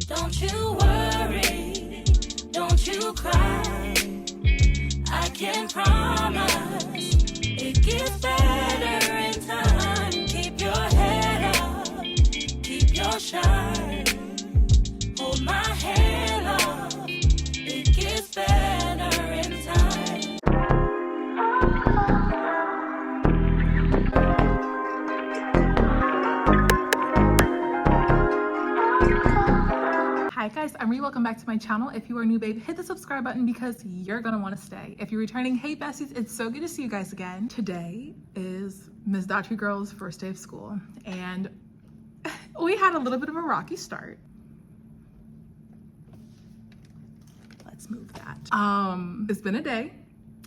Don't you worry, don't you cry. I can promise it gets better in time. Keep your head up, keep your shine. Hold my hand up, it gets better in time. Hi guys, I'm Ree. Welcome back to my channel. If you are new, babe, hit the subscribe button because you're gonna want to stay. If you're returning, hey besties, it's so good to see you guys again. Today is Ms. Daughtry Girl's first day of school, and we had a little bit of a rocky start. Let's move that. It's been a day.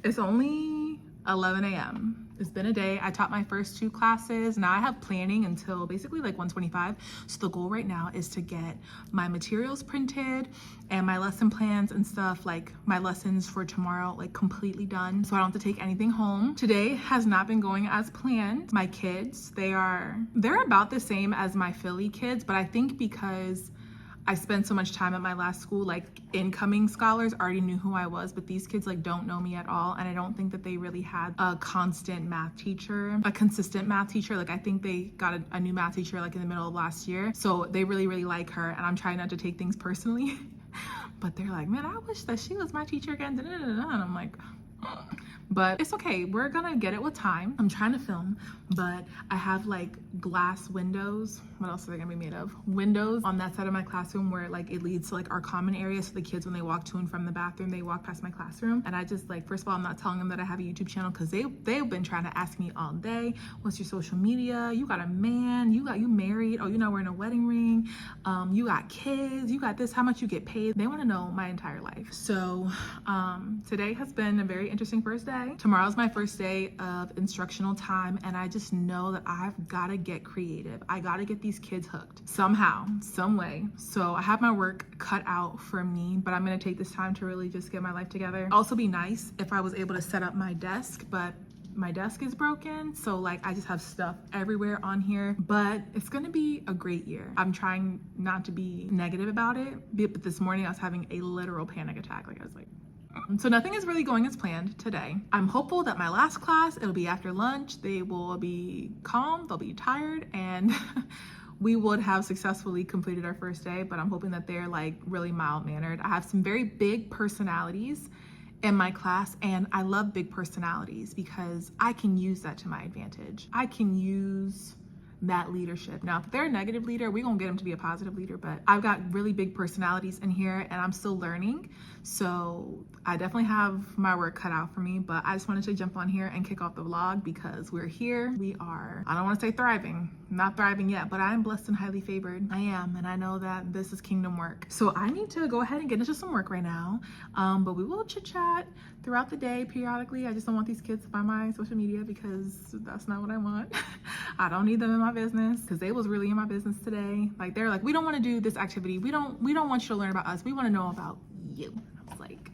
It's only 11 a.m. It's been a day. I taught my first 2 classes. Now I have planning until basically like 1:25. So the goal right now is to get my materials printed and my lesson plans and stuff, like my lessons for tomorrow, like completely done, so I don't have to take anything home. Today has not been going as planned. My kids, they're about the same as my Philly kids, but I think because I spent so much time at my last school, like incoming scholars already knew who I was, but these kids like don't know me at all. And I don't think that they really had a consistent math teacher. Like I think they got a new math teacher like in the middle of last year. So they really, really like her, and I'm trying not to take things personally. But they're like, man, I wish that she was my teacher again. And I'm like, but it's okay, we're gonna get it with time. I'm trying to film, but I have like glass windows. What else are they gonna be made of? Windows on that side of my classroom where like it leads to like our common area, so the kids when they walk to and from the bathroom, they walk past my classroom. And I just like, first of all, I'm not telling them that I have a YouTube channel because they've been trying to ask me all day, what's your social media? You got a man, you married, oh, you're not wearing a wedding ring, you got kids, you got this, how much you get paid. They want to know my entire life. So today has been a very interesting first day. Tomorrow's my first day of instructional time, and I just know that I've got to get creative. I got to get these kids hooked somehow, some way. So I have my work cut out for me, but I'm going to take this time to really just get my life together. Also be nice if I was able to set up my desk, but my desk is broken, so like I just have stuff everywhere on here. But it's gonna be a great year. I'm trying not to be negative about it, but this morning I was having a literal panic attack. Like I was like, so nothing is really going as planned today. I'm hopeful that my last class, it'll be after lunch. They will be calm, they'll be tired, and we would have successfully completed our first day, but I'm hoping that they're like really mild-mannered. I have some very big personalities in my class, and I love big personalities because I can use that to my advantage. I can use that leadership. Now, if they're a negative leader, we're gonna get them to be a positive leader, but I've got really big personalities in here and I'm still learning. So I definitely have my work cut out for me, but I just wanted to jump on here and kick off the vlog because we're here. We are, I don't wanna say thriving, not thriving yet, but I am blessed and highly favored. I am, and I know that this is kingdom work. So I need to go ahead and get into some work right now, but we will chit chat throughout the day periodically. I just don't want these kids to find my social media because that's not what I want. I don't need them in my business, because they was really in my business today. Like they're like, we don't want to do this activity. We don't want you to learn about us. We want to know about you. I was like,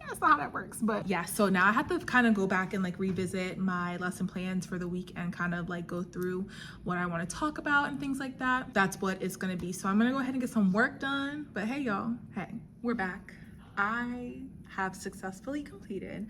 that's not how that works. But yeah, so now I have to kind of go back and like revisit my lesson plans for the week and kind of like go through what I want to talk about and things like that. That's what it's going to be. So I'm going to go ahead and get some work done. But hey y'all, hey, we're back. I have successfully completed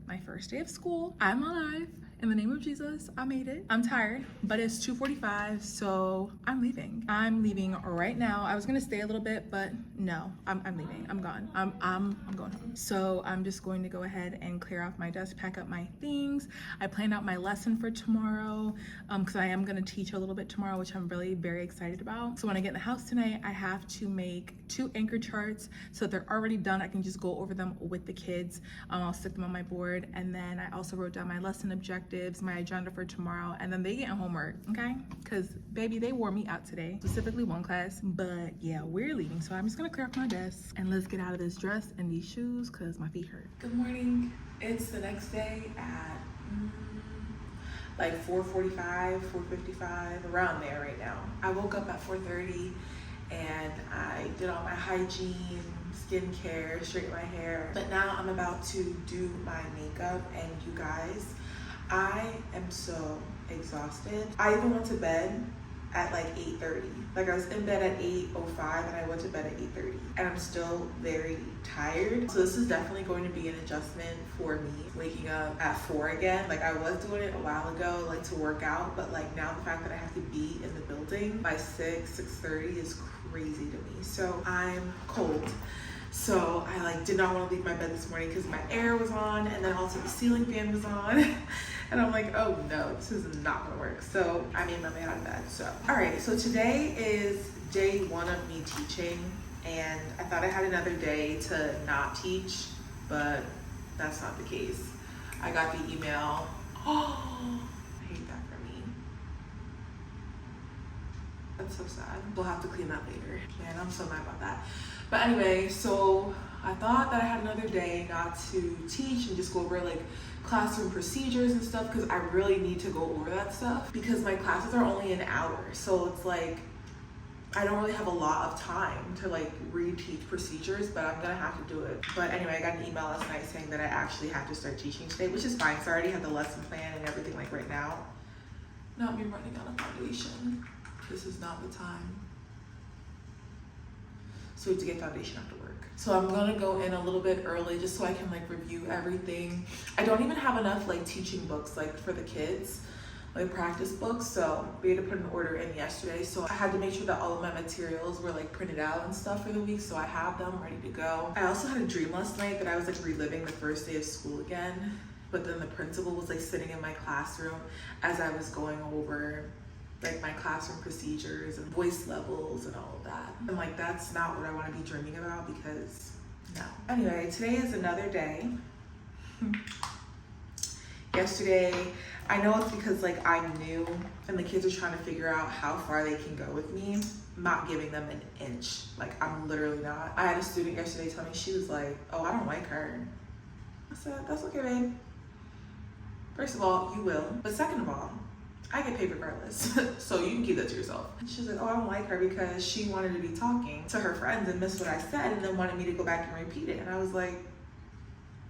my first day of school. I'm alive. In the name of Jesus, I made it. I'm tired, but it's 2:45, so I'm leaving. I'm leaving right now. I was gonna stay a little bit, but no, I'm leaving. I'm gone. I'm going home. So I'm just going to go ahead and clear off my desk, pack up my things. I planned out my lesson for tomorrow because I am gonna teach a little bit tomorrow, which I'm really very excited about. So when I get in the house tonight, I have to make 2 anchor charts so that they're already done. I can just go over them with the kids. I'll stick them on my board, and then I also wrote down my lesson objectives, my agenda for tomorrow, and then they get homework, okay? Because baby, they wore me out today, specifically one class. But yeah, we're leaving, so I'm just gonna clear up my desk and let's get out of this dress and these shoes because my feet hurt. Good morning. It's the next day at like 4:45, 4:55, around there right now. I woke up at 4:30 and I did all my hygiene, skincare, straightened my hair. But now I'm about to do my makeup, and you guys, I am so exhausted. I even went to bed at like 8:30. Like I was in bed at 8:05 and I went to bed at 8:30. And I'm still very tired. So this is definitely going to be an adjustment for me, waking up at 4 again. Like I was doing it a while ago, like to work out, but like now the fact that I have to be in the building by 6:30 is crazy to me. So I'm cold. So I like did not want to leave my bed this morning because my air was on and then also the ceiling fan was on. And I'm like, oh no, this is not gonna work. So I made my way out of bed. So, all right, so today is day 1 of me teaching, and I thought I had another day to not teach, but that's not the case. I got the email. Oh, I hate that for me. That's so sad. We'll have to clean that later. Man, I'm so mad about that. But anyway, so I thought that I had another day not to teach and just go over like classroom procedures and stuff, because I really need to go over that stuff because my classes are only an hour. So it's like, I don't really have a lot of time to like reteach procedures, but I'm gonna have to do it. But anyway, I got an email last night saying that I actually have to start teaching today, which is fine. So I already have the lesson plan and everything like right now. Not me running out of foundation. This is not the time. So we have to get foundation after work. So I'm gonna go in a little bit early just so I can like review everything. I don't even have enough like teaching books like for the kids, like practice books. So we had to put an order in yesterday. So I had to make sure that all of my materials were like printed out and stuff for the week. So I have them ready to go. I also had a dream last night that I was like reliving the first day of school again. But then the principal was like sitting in my classroom as I was going over like my classroom procedures and voice levels and all of that. And like, that's not what I want to be dreaming about because no. Anyway, today is another day. Yesterday, I know it's because like I'm new and the kids are trying to figure out how far they can go with me. I'm not giving them an inch. Like I'm literally not. I had a student yesterday tell me, she was like, oh, I don't like her. I said, that's okay, babe. First of all, you will. But second of all, I get paid regardless, so you can keep that to yourself. She's like, oh, I don't like her because she wanted to be talking to her friends and missed what I said and then wanted me to go back and repeat it. And I was like,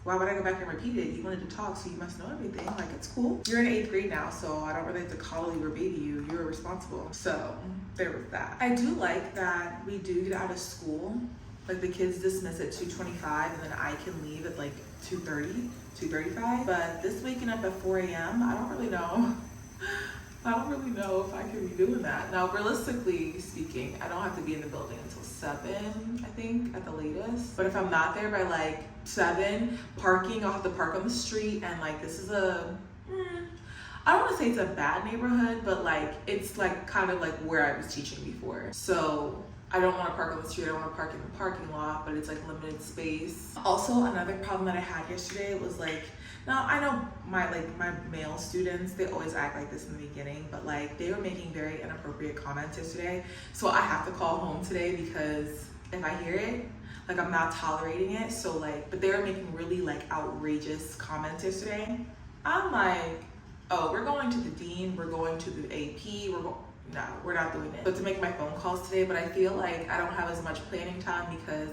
why would I go back and repeat it? You wanted to talk, so you must know everything. Like, it's cool. You're in 8th grade now, so I don't really have to coddle you or baby you. You're responsible. So there was that. I do like that we do get out of school. Like the kids dismiss at 2:25 and then I can leave at like 2:30, 2:35. But this waking up at 4 a.m., I don't really know. I don't really know if I can be doing that. Now, realistically speaking, I don't have to be in the building until 7, I think, at the latest. But if I'm not there by like 7, parking, I'll have to park on the street. And like, this is a, I don't want to say it's a bad neighborhood, but like, it's like kind of like where I was teaching before. So I don't want to park on the street. I don't want to park in the parking lot, but it's like limited space. Also, another problem that I had yesterday was like, now I know my male students, they always act like this in the beginning, but like they were making very inappropriate comments yesterday. So I have to call home today because if I hear it, like I'm not tolerating it. So like, but they were making really like outrageous comments yesterday. I'm like, oh, we're going to the dean, we're going to the AP, no, we're not doing it. But to make my phone calls today, but I feel like I don't have as much planning time because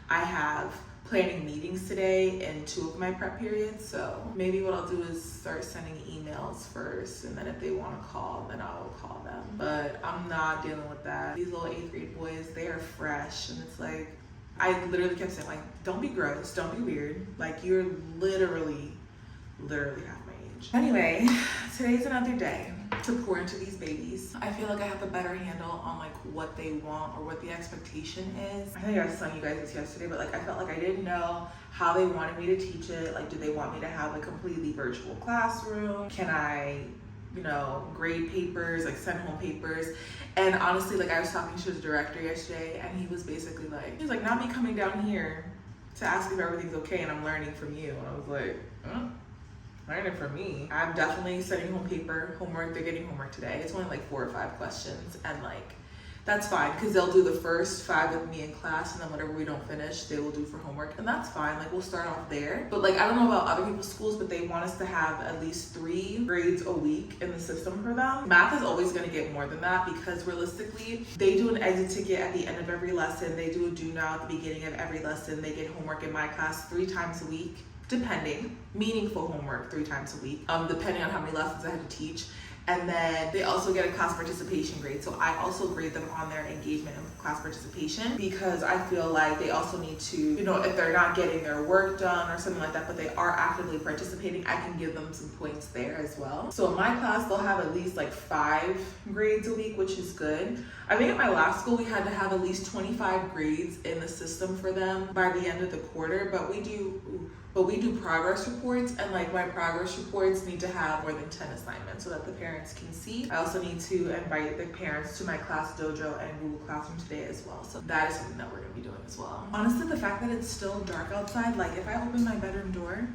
I have planning meetings today in 2 of my prep periods. So maybe what I'll do is start sending emails first, and then if they want to call, then I'll call them. But I'm not dealing with that. These little 8th grade boys, they are fresh, and it's like, I literally kept saying like, don't be gross, don't be weird. Like you're literally half my age. Anyway, today's another day to pour into these babies. I feel like I have a better handle on like what they want or what the expectation is. I think I was telling you guys this yesterday, but like I felt like I didn't know how they wanted me to teach it. Like, do they want me to have a completely virtual classroom? Can I, you know, grade papers, like send home papers? And honestly, like I was talking to his director yesterday and he was basically like, he was like, not me coming down here to ask if everything's okay and I'm learning from you. And I was like, learning from me. I'm definitely sending home homework. They're getting homework today. It's only like 4 or 5 questions, and like that's fine because they'll do the first 5 with me in class, and then whatever we don't finish, they will do for homework, and that's fine. Like we'll start off there. But like I don't know about other people's schools, but they want us to have at least 3 grades a week in the system for them. Math is always going to get more than that because realistically, they do an exit ticket at the end of every lesson. They do a do now at the beginning of every lesson. They get homework in my class 3 times a week. Depending, meaningful homework 3 times a week, depending on how many lessons I had to teach. And then they also get a class participation grade. So I also grade them on their engagement and class participation, because I feel like they also need to, you know, if they're not getting their work done or something like that, but they are actively participating, I can give them some points there as well. So in my class, they'll have at least like 5 grades a week, which is good. I think at my last school, we had to have at least 25 grades in the system for them by the end of the quarter, but we do progress reports, and like my progress reports need to have more than 10 assignments so that the parents can see. I also need to invite the parents to my class dojo and Google Classroom today as well. So that is something that we're gonna be doing as well. Honestly, the fact that it's still dark outside, like if I open my bedroom door,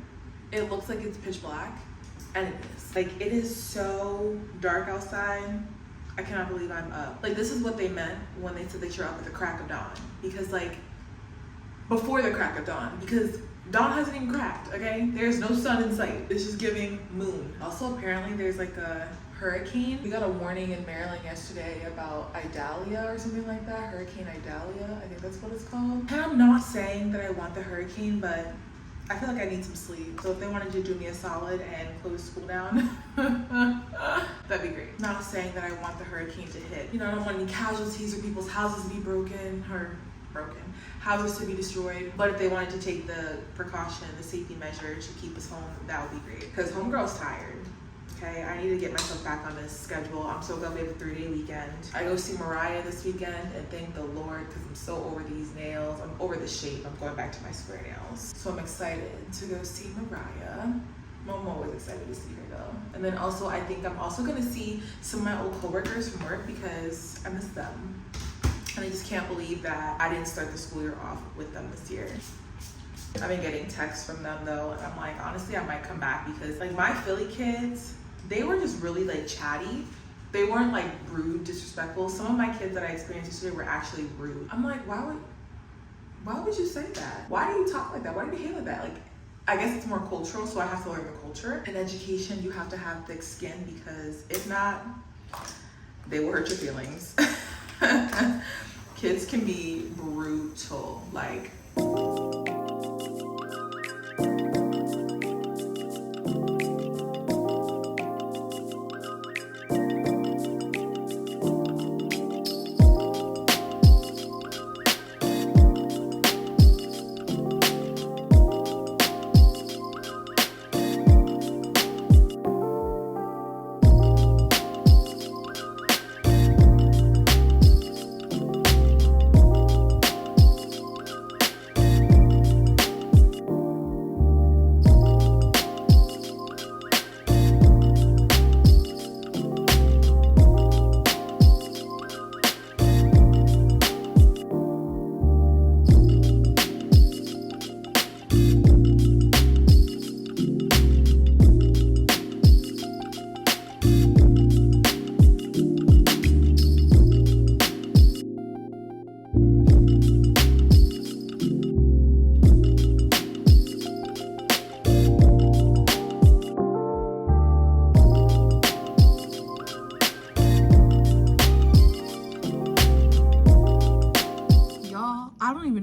it looks like it's pitch black, and it is. Like it is so dark outside. I cannot believe I'm up. Like this is what they meant when they said that you're up at the crack of dawn, because like before the crack of dawn, because dawn hasn't even cracked, okay? There's no sun in sight. It's just giving moon. Also, apparently there's like a hurricane. We got a warning in Maryland yesterday about Idalia or something like that. Hurricane Idalia, I think that's what it's called. And I'm not saying that I want the hurricane, but I feel like I need some sleep. So if they wanted to do me a solid and close school down, that'd be great. Not saying that I want the hurricane to hit. You know, I don't want any casualties or people's houses to be houses to be destroyed. But if they wanted to take the precaution, the safety measure to keep us home, that would be great. Because homegirl's tired. Okay, I need to get myself back on this schedule. I'm so glad we have a 3-day weekend. I go see Mariah this weekend, and thank the Lord, because I'm so over these nails. I'm over the shape. I'm going back to my square nails. So I'm excited to go see Mariah. I'm always excited to see her though. And then also, I think I'm also gonna see some of my old coworkers from work, because I miss them. And I just can't believe that I didn't start the school year off with them this year. I've been getting texts from them though, and I'm like, honestly, I might come back, because like my Philly kids, they were just really like chatty. They weren't like rude, disrespectful. Some of my kids that I experienced yesterday were actually rude. I'm like, why would you say that? Why do you talk like that? Why do you behave like that? Like, I guess it's more cultural, so I have to learn the culture. In education, you have to have thick skin, because if not, they will hurt your feelings. Kids can be brutal, like.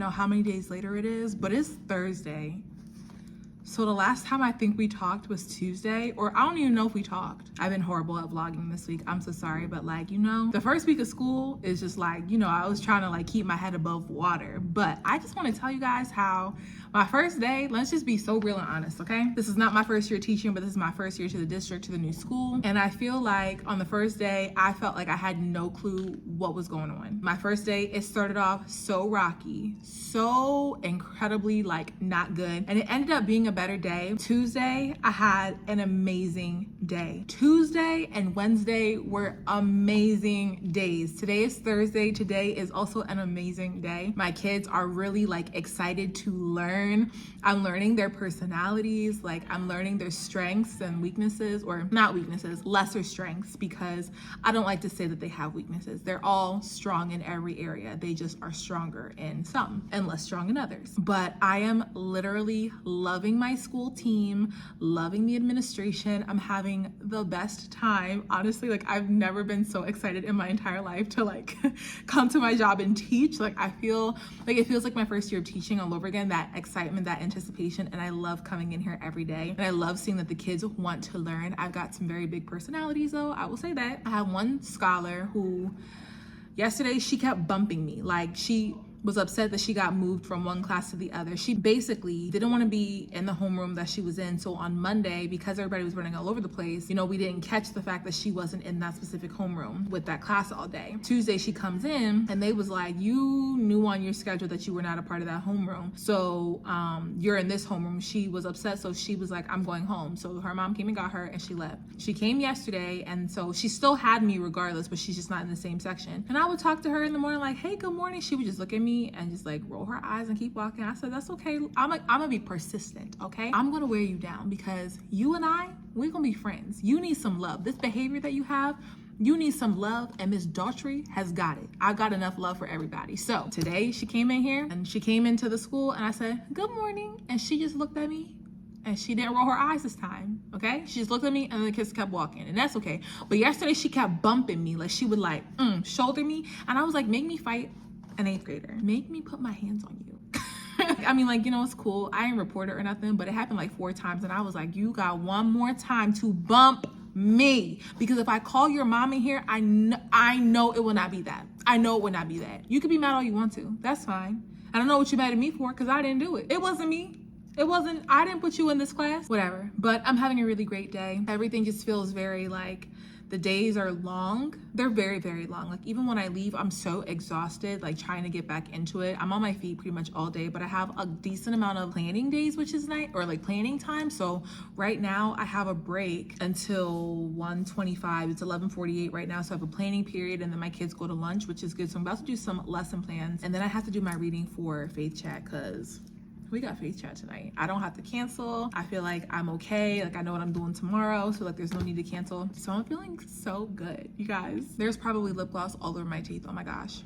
How many days later it is, but it's Thursday. So the last time I think we talked was Tuesday, or I don't even know if we talked. I've been horrible at vlogging this week. I'm so sorry, but like, you know, the first week of school is just like, you know, I was trying to like keep my head above water. But I just want to tell you guys how my first day, let's just be so real and honest, okay? This is not my first year teaching, but this is my first year to the district, to the new school. And I feel like on the first day, I felt like I had no clue what was going on. My first day, it started off so rocky, so incredibly like not good. And it ended up being a better day. Tuesday, I had an amazing day. Tuesday and Wednesday were amazing days. Today is Thursday. Today is also an amazing day. My kids are really like excited to learn. I'm learning their personalities, like I'm learning their strengths and weaknesses, or not weaknesses, lesser strengths, because I don't like to say that they have weaknesses. They're all strong in every area. They just are stronger in some and less strong in others. But I am literally loving my my school team, loving the administration. I'm having the best time. Honestly, like I've never been so excited in my entire life to like come to my job and teach. Like I feel like it feels like my first year of teaching all over again, that excitement, that anticipation. And I love coming in here every day. And I love seeing that the kids want to learn. I've got some very big personalities though, I will say that. I have one scholar who yesterday she kept bumping me. Like she was upset that she got moved from one class to the other. She basically didn't want to be in the homeroom that she was in. So on Monday, because everybody was running all over the place, you know, we didn't catch the fact that she wasn't in that specific homeroom with that class all day. Tuesday, she comes in and they was like, you knew on your schedule that you were not a part of that homeroom. So you're in this homeroom. She was upset. So she was like, I'm going home. So her mom came and got her and she left. She came yesterday. And so she still had me regardless, but she's just not in the same section. And I would talk to her in the morning like, hey, good morning. She would just look at me and just like roll her eyes and keep walking. I said, that's okay. I'm gonna be persistent, okay? I'm gonna wear you down because you and we're gonna be friends. You need some love. This behavior that you have, you need some love, and Miss Daughtry has got it. I got enough love for everybody. So today she came in here and she came into the school and I said, good morning. And she just looked at me and she didn't roll her eyes this time, okay? She just looked at me and the kids kept walking, and that's okay. But yesterday she kept bumping me. Like she would like shoulder me, and I was like, make me fight an 8th grader. Make me put my hands on you. I mean, like, you know, it's cool. I ain't report it or nothing, but it happened like 4 times, and I was like, you got one more time to bump me, because if I call your mom in here, I know it will not be that. I know it will not be that. You could be mad all you want to. That's fine. I don't know what you're mad at me for, because I didn't do it. It wasn't me. I didn't put you in this class. Whatever. But I'm having a really great day. Everything just feels very like, the days are long. They're very, very long. Like even when I leave, I'm so exhausted, like trying to get back into it. I'm on my feet pretty much all day, but I have a decent amount of planning days, which is nice, or like planning time. So right now I have a break until 1:25. It's 11:48 right now. So I have a planning period, and then my kids go to lunch, which is good. So I'm about to do some lesson plans, and then I have to do my reading for Faith Chat because we got Faith Chat tonight. I don't have to cancel. I feel like I'm okay. Like I know what I'm doing tomorrow. So like there's no need to cancel. So I'm feeling so good, you guys. There's probably lip gloss all over my teeth. Oh my gosh.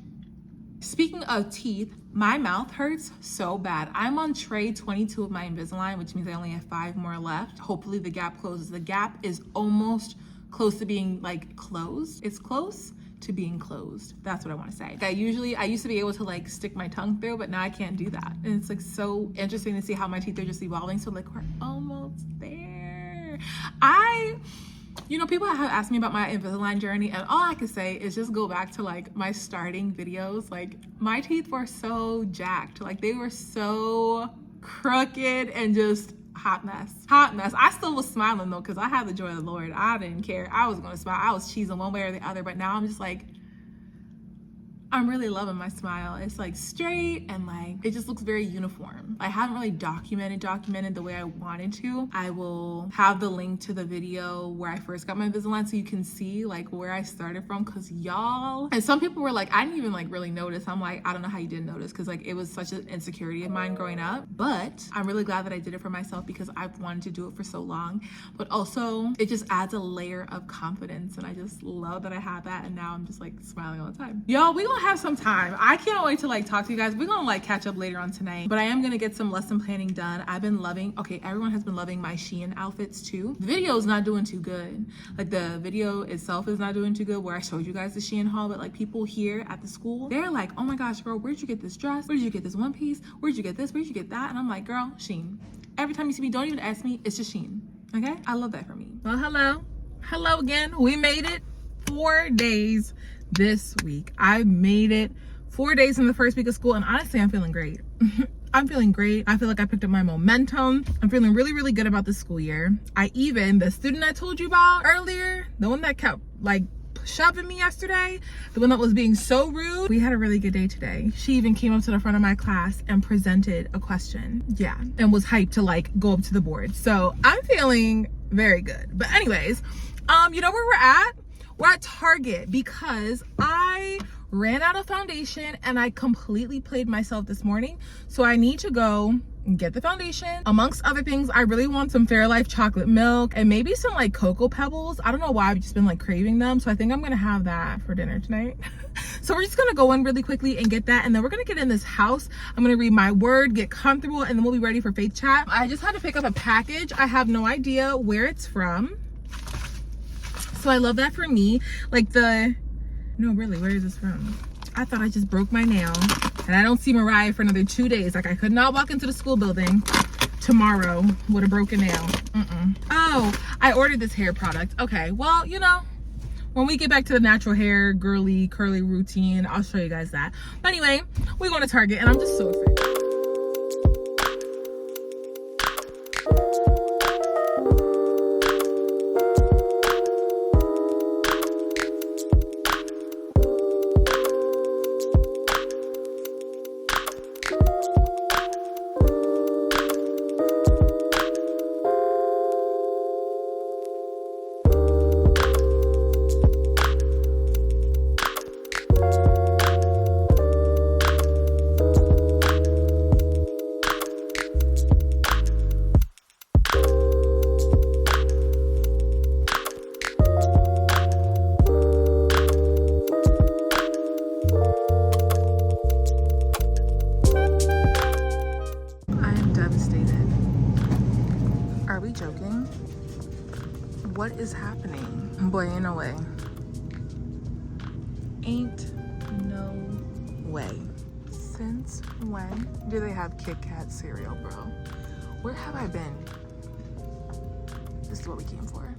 Speaking of teeth, my mouth hurts so bad. I'm on tray 22 of my Invisalign, which means I only have 5 more left. Hopefully the gap closes. The gap is almost close to being like closed. It's close to being closed. That's what I want to say. I used to be able to like stick my tongue through, but now I can't do that. And it's like so interesting to see how my teeth are just evolving. So like we're almost there. You know, people have asked me about my Invisalign journey, and all I can say is just go back to like my starting videos. Like my teeth were so jacked. Like they were so crooked and just hot mess. I still was smiling though, because I had the joy of the Lord. I didn't care. I was gonna smile. I was cheesing one way or the other, but now I'm just like, I'm really loving my smile. It's like straight and like it just looks very uniform. I haven't really documented the way I wanted to. I will have the link to the video where I first got my Invisalign so you can see like where I started from, because y'all, and some people were like, I didn't even like really notice. I'm like, I don't know how you didn't notice, because like it was such an insecurity of mine growing up. But I'm really glad that I did it for myself, because I've wanted to do it for so long. But also it just adds a layer of confidence, and I just love that I have that, and now I'm just like smiling all the time. Y'all, we gonna have some time. I can't wait to like talk to you guys. We're gonna like catch up later on tonight, but I am gonna get some lesson planning done. I've been loving, everyone has been loving my Shein outfits too. The video is not doing too good. Like the video itself is not doing too good, where I showed you guys the Shein haul, but like people here at the school, they're like, oh my gosh, girl, where'd you get this dress? Where did you get this one piece? Where'd you get this? Where'd you get that? And I'm like, girl, Shein. Every time you see me, don't even ask me, it's just Shein. Okay? I love that for me. Well, hello again. We made it 4 days this week. I made it 4 days in the first week of school, and honestly, I'm feeling great. I'm feeling great. I feel like I picked up my momentum. I'm feeling really, really good about the school year. The student I told you about earlier, the one that kept like shoving me yesterday, the one that was being so rude, we had a really good day today. She even came up to the front of my class and presented a question. Yeah, and was hyped to like go up to the board. So I'm feeling very good. But anyways, you know where we're at? We're at Target because I ran out of foundation and I completely played myself this morning. So I need to go get the foundation. Amongst other things, I really want some Fairlife chocolate milk and maybe some like Cocoa Pebbles. I don't know why I've just been like craving them. So I think I'm gonna have that for dinner tonight. So we're just gonna go in really quickly and get that, and then we're gonna get in this house. I'm gonna read my word, get comfortable, and then we'll be ready for Faith Chat. I just had to pick up a package. I have no idea where it's from. So I love that for me. Like no, really, where is this from? I thought I just broke my nail and I don't see Mariah for another 2 days. Like I could not walk into the school building tomorrow with a broken nail. Oh, I ordered this hair product. Okay, well, you know, when we get back to the natural hair, girly, curly routine, I'll show you guys that. But anyway, we're going to Target and I'm just so excited. Joking? What is happening? Boy, ain't no way. Ain't no way. Since when do they have Kit Kat cereal, bro? Where have I been? This is what we came for.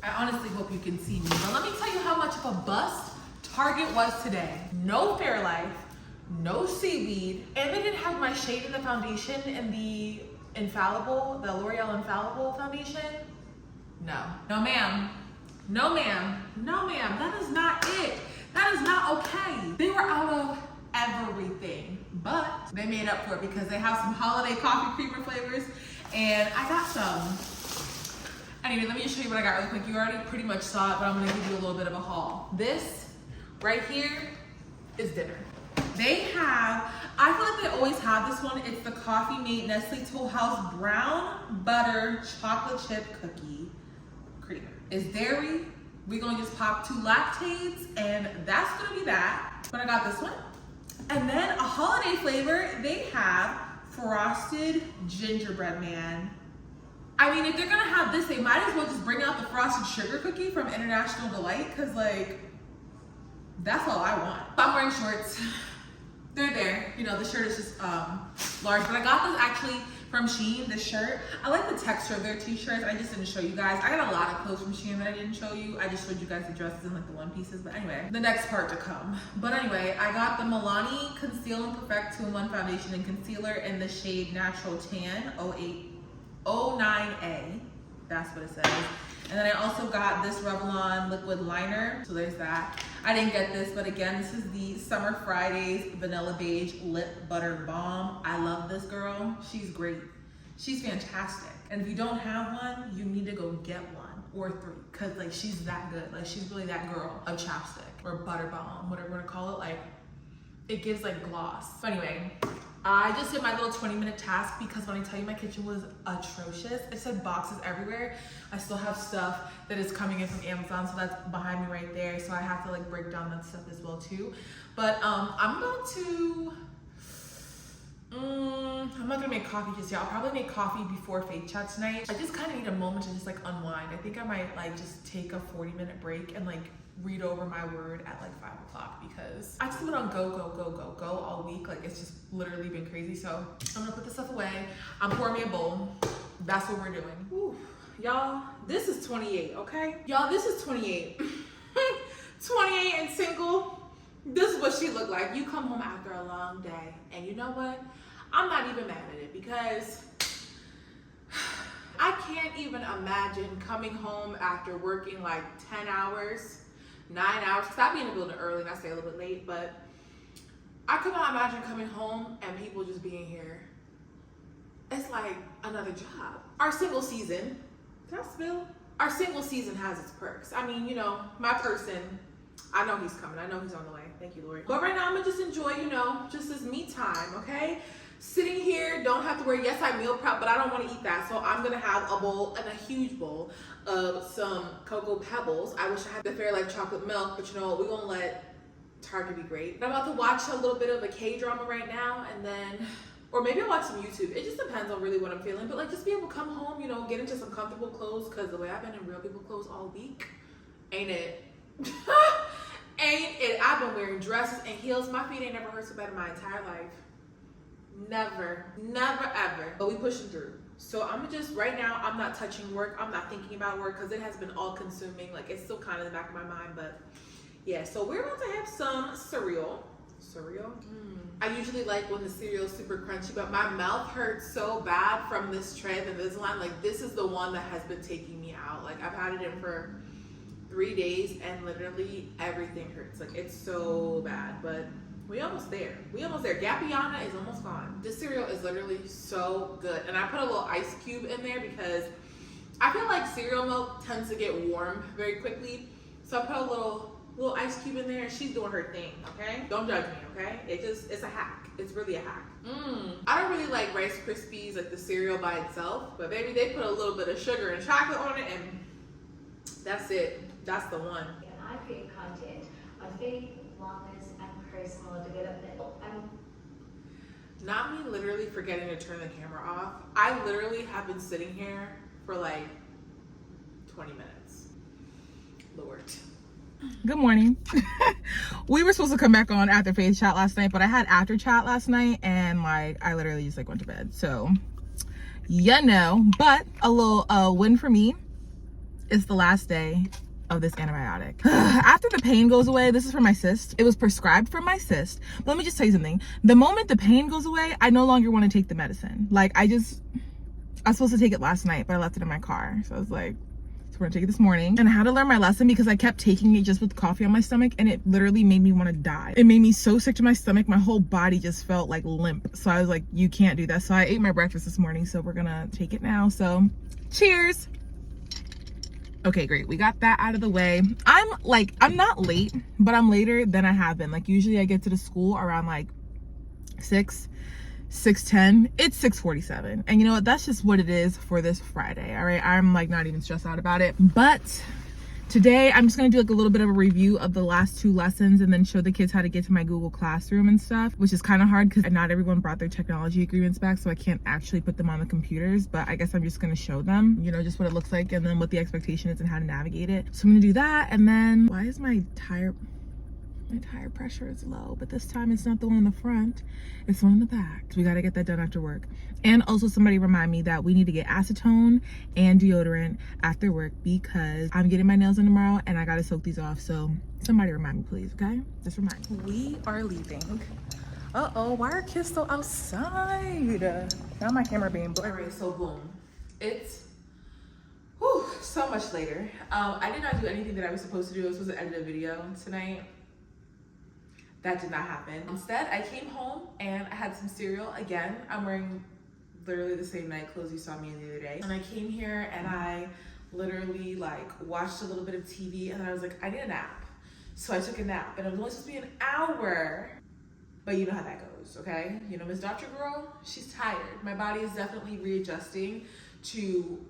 I honestly hope you can see me, but let me tell you how much of a bust Target was today. No Fairlife, no seaweed, and they didn't have my shade in the foundation in the Infallible, the L'Oreal Infallible foundation. No ma'am, no ma'am, no ma'am, that is not it. That is not okay. They were out of everything, but they made up for it because they have some holiday coffee creamer flavors, and I got some. Anyway, let me just show you what I got really quick. You already pretty much saw it, but I'm gonna give you a little bit of a haul. This right here is dinner. They have, I feel like they always have this one. It's the Coffee Mate Nestle Toll House Brown Butter Chocolate Chip Cookie Creamer. It's dairy. We're gonna just pop 2 lactates, and that's gonna be that. But I got this one. And then a holiday flavor, they have Frosted Gingerbread Man. I mean, if they're gonna have this, they might as well just bring out the Frosted Sugar Cookie from International Delight, cause like, that's all I want. I'm wearing shorts. They're there. You know, the shirt is just large, but I got this actually from Shein, this shirt. I like the texture of their t-shirts. I just didn't show you guys. I got a lot of clothes from Shein that I didn't show you. I just showed you guys the dresses and like the one pieces, but anyway, the next part to come. But anyway, I got the Milani Conceal and Perfect 2-in-1 Foundation and Concealer in the shade Natural Tan 09A. That's what it says. And then I also got this Revlon liquid liner. So there's that. I didn't get this, but again, this is the Summer Fridays Vanilla Beige Lip Butter Balm. I love this girl. She's great. She's fantastic. And if you don't have one, you need to go get one or 3, because like she's that good. Like she's really that girl of chapstick or butter balm, whatever you want to call it. Like it gives like gloss. So anyway, I just did my little 20-minute task because when I tell you my kitchen was atrocious, it said boxes everywhere. I still have stuff that is coming in from Amazon, so that's behind me right there. So I have to like break down that stuff as well too. But I'm about to, I'm not gonna make coffee just yet. I'll probably make coffee before Faith Chat tonight. I just kind of need a moment to just like unwind. I think I might like just take a 40-minute break and like read over my word at like 5 o'clock because I just been on go all week. Like it's just literally been crazy. So I'm gonna put this stuff away. I'm pouring me a bowl. That's what we're doing. Ooh, y'all, this is 28, okay? Y'all, this is 28. 28 and single. This is what she looked like. You come home after a long day, and you know what? I'm not even mad at it because I can't even imagine coming home after working like 10 hours, 9 hours, because I be in the building early and I stay a little bit late, but I could not imagine coming home and people just being here. It's like another job. Our single season, did I spill? our single season has its perks. I mean, you know, my person, I know he's coming. I know he's on the way. Thank you, Lord. But right now, I'm gonna just enjoy, you know, just this me time, okay? Sitting here, don't have to worry. Yes, I meal prep, but I don't want to eat that. So I'm gonna have a bowl, and a huge bowl of some Cocoa Pebbles. I wish I had the Fairlife chocolate milk, but you know what? We're gonna let Target be great. I'm about to watch a little bit of a K-drama right now, and then, or maybe I'll watch some YouTube. It just depends on really what I'm feeling. But like, just be able to come home, you know, get into some comfortable clothes, because the way I've been in real people clothes all week, ain't it? Ain't it? I've been wearing dresses and heels. My feet ain't never hurt so bad in my entire life. Never ever. But we pushing through. So I'm just, right now, I'm not touching work. I'm not thinking about work because it has been all consuming. Like, it's still kind of in the back of my mind, but yeah. So we're about to have some cereal. I usually like when the cereal is super crunchy, but my mouth hurts so bad from this tray and this line. Like, this is the one that has been taking me out. Like, I've had it in for 3 days and literally everything hurts. Like, it's so bad, but we almost there. Gapiana is almost gone. This cereal is literally so good. And I put a little ice cube in there because I feel like cereal milk tends to get warm very quickly. So I put a little ice cube in there, and she's doing her thing, okay? Don't judge me, okay? It's a hack. It's really a hack. I don't really like Rice Krispies, like the cereal by itself, but baby, they put a little bit of sugar and chocolate on it, and that's it. That's the one. And I create content on faith, wellness, and personal development. Not me literally forgetting to turn the camera off. I literally have been sitting here for like 20 minutes. Lord. Good morning. We were supposed to come back on after Faith chat last night, but I had after chat last night, and like I literally just like went to bed. So yeah, no, but a little win for me. It's the last day of this antibiotic. After the pain goes away, this is for my cyst. It was prescribed for my cyst. But let me just tell you something. The moment the pain goes away, I no longer want to take the medicine. Like, I was supposed to take it last night, but I left it in my car. So I was like, so we're gonna take it this morning. And I had to learn my lesson because I kept taking it just with coffee on my stomach, and it literally made me want to die. It made me so sick to my stomach. My whole body just felt like limp. So I was like, you can't do that. So I ate my breakfast this morning. So we're gonna take it now. So cheers. Okay, great. We got that out of the way. I'm not late, but I'm later than I have been. Like, usually I get to the school around like 6:10. It's 6:47. And you know what? That's just what it is for this Friday. All right. I'm like not even stressed out about it. But today I'm just going to do like a little bit of a review of the last 2 lessons and then show the kids how to get to my Google Classroom and stuff, which is kind of hard because not everyone brought their technology agreements back, so I can't actually put them on the computers, but I guess I'm just going to show them, you know, just what it looks like and then what the expectation is and how to navigate it. So I'm going to do that. And then why is my tire pressure is low, but this time it's not the one in the front, it's the one in the back. So we got to get that done after work. And also somebody remind me that we need to get acetone and deodorant after work because I'm getting my nails done tomorrow and I got to soak these off. So somebody remind me, please. Okay, just remind me. We are leaving. Uh-oh, why are kids still outside? Now my camera being blurry. So boom, it's so much later. I did not do anything that I was supposed to do. I was supposed to edit a video tonight. That did not happen. Instead, I came home and I had some cereal. Again, I'm wearing literally the same night clothes you saw me in the other day. And I came here and I literally like watched a little bit of TV, and then I was like, I need a nap. So I took a nap, and it was only supposed to be an hour. But you know how that goes, okay? You know, Miss Dr. Girl, she's tired. My body is definitely readjusting to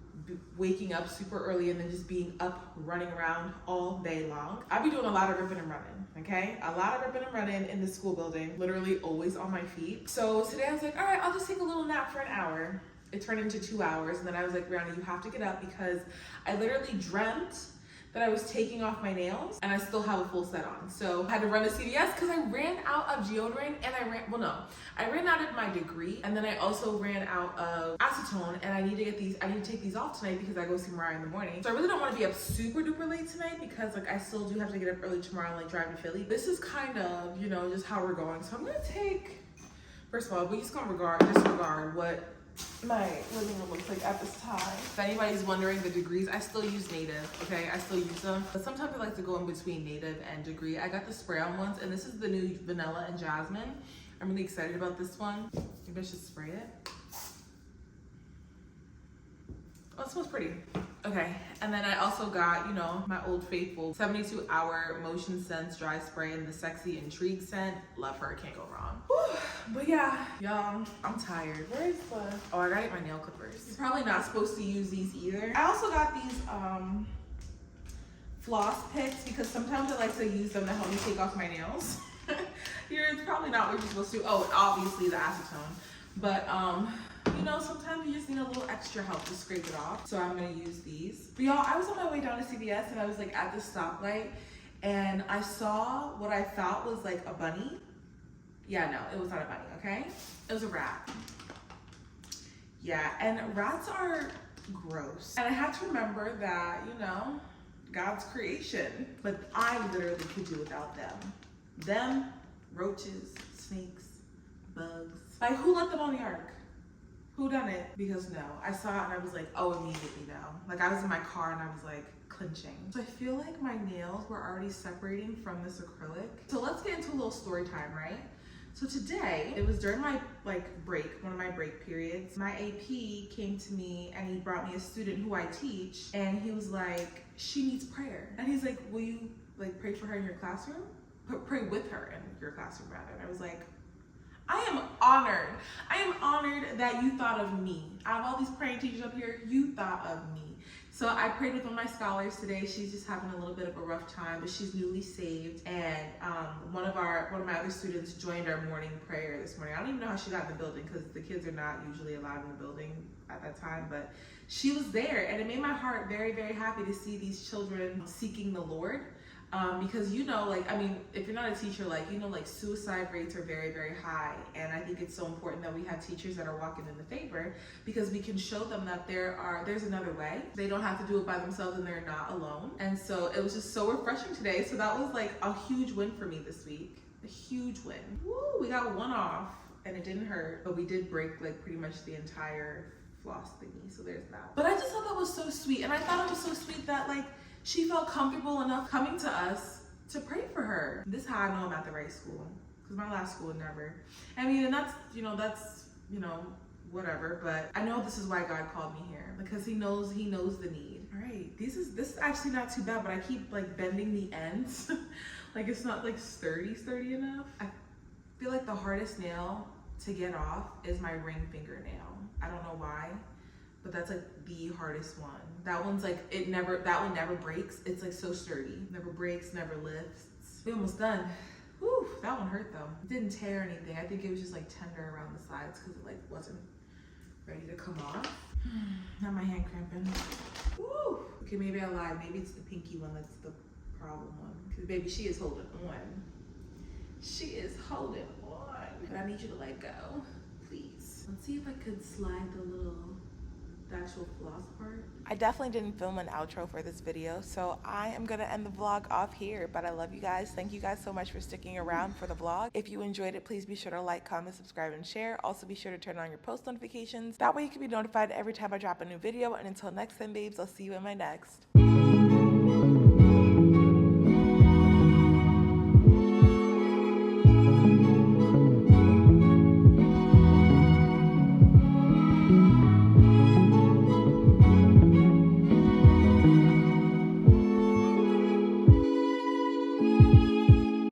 waking up super early and then just being up running around all day long. I'll be doing a lot of ripping and running, okay? A lot of ripping and running in the school building, literally always on my feet. So today I was like, all right, I'll just take a little nap for an hour. It turned into 2 hours, and then I was like, Brianna, you have to get up because I literally dreamt that I was taking off my nails and I still have a full set on. So I had to run to CVS because I ran out of deodorant and I ran out of my degree, and then I also ran out of acetone, and I need to take these off tonight because I go see Mariah in the morning. So I really don't want to be up super duper late tonight because like I still do have to get up early tomorrow and like drive to Philly. This is kind of, you know, just how we're going. So I'm gonna take, first of all, we just gonna disregard what my living room looks like at this time. If anybody's wondering, the degrees, I still use Native, okay? I still use them. But sometimes I like to go in between Native and degree. I got the spray on ones, and this is the new Vanilla and Jasmine. I'm really excited about this one. Maybe I should spray it. Oh, it smells pretty. Okay, and then I also got, you know, my old faithful 72-hour motion sense dry spray in the sexy intrigue scent. Love her, can't go wrong. Whew. But yeah, y'all, I'm tired. Where's the, oh, I gotta get my nail clippers. You're probably not supposed to use these either. I also got these floss picks because sometimes I like to use them to help me take off my nails. It's probably not what you're supposed to. Oh, obviously the acetone. But you know, sometimes you just need a little extra help to scrape it off. So I'm gonna use these. But y'all, I was on my way down to CVS and I was like at the stoplight and I saw what I thought was like a bunny. Yeah, no, it was not a bunny, okay? It was a rat. Yeah, and rats are gross. And I had to remember that, you know, God's creation, but I literally could do without them. Them, roaches, snakes, bugs. Like, who let them on the ark? Who done it? Because no, I saw it and I was like, oh, immediately no. Like I was in my car and I was like clenching. So I feel like my nails were already separating from this acrylic. So let's get into a little story time, right? So today, it was during my break, one of my break periods. My AP came to me and he brought me a student who I teach and he was like, she needs prayer. And he's like, will you like pray for her in your classroom? Pray with her in your classroom rather. And I was like, I am honored. I am honored that you thought of me. Out of all these praying teachers up here, you thought of me. So I prayed with one of my scholars today. She's just having a little bit of a rough time, but she's newly saved. And one of my other students joined our morning prayer this morning. I don't even know how she got in the building because the kids are not usually allowed in the building at that time, but she was there. And it made my heart very, very happy to see these children seeking the Lord. Because you know, like, I mean, if you're not a teacher, like, you know, like suicide rates are very, very high. And I think it's so important that we have teachers that are walking in the favor because we can show them that there's another way. They don't have to do it by themselves and they're not alone. And so it was just so refreshing today. So that was like a huge win for me this week. A huge win. Woo, we got one off and it didn't hurt, but we did break like pretty much the entire floss thingy. So there's that. But I just thought that was so sweet. And I thought it was so sweet that like, she felt comfortable enough coming to us to pray for her. This is how I know I'm at the right school, because my last school never. I mean, and that's, whatever, but I know this is why God called me here, because he knows the need. All right, this is actually not too bad, but I keep like bending the ends. Like it's not like sturdy enough. I feel like the hardest nail to get off is my ring fingernail. I don't know why, but that's like the hardest one. That one's like, that one never breaks. It's like so sturdy. Never breaks, never lifts. We're almost done. Whew, that one hurt though. It didn't tear anything. I think it was just like tender around the sides because it like wasn't ready to come off. Now my hand cramping. Woo! Okay, maybe I lied. Maybe it's the pinky one that's the problem one. Because baby, she is holding on. She is holding on. But I need you to let go, please. Let's see if I could slide the actual floss part. I definitely didn't film an outro for this video, so I am gonna end the vlog off here, but I love you guys. Thank you guys so much for sticking around for the vlog. If you enjoyed it, please be sure to like, comment, subscribe, and share. Also be sure to turn on your post notifications. That way you can be notified every time I drop a new video. And until next time, babes, I'll see you in my next.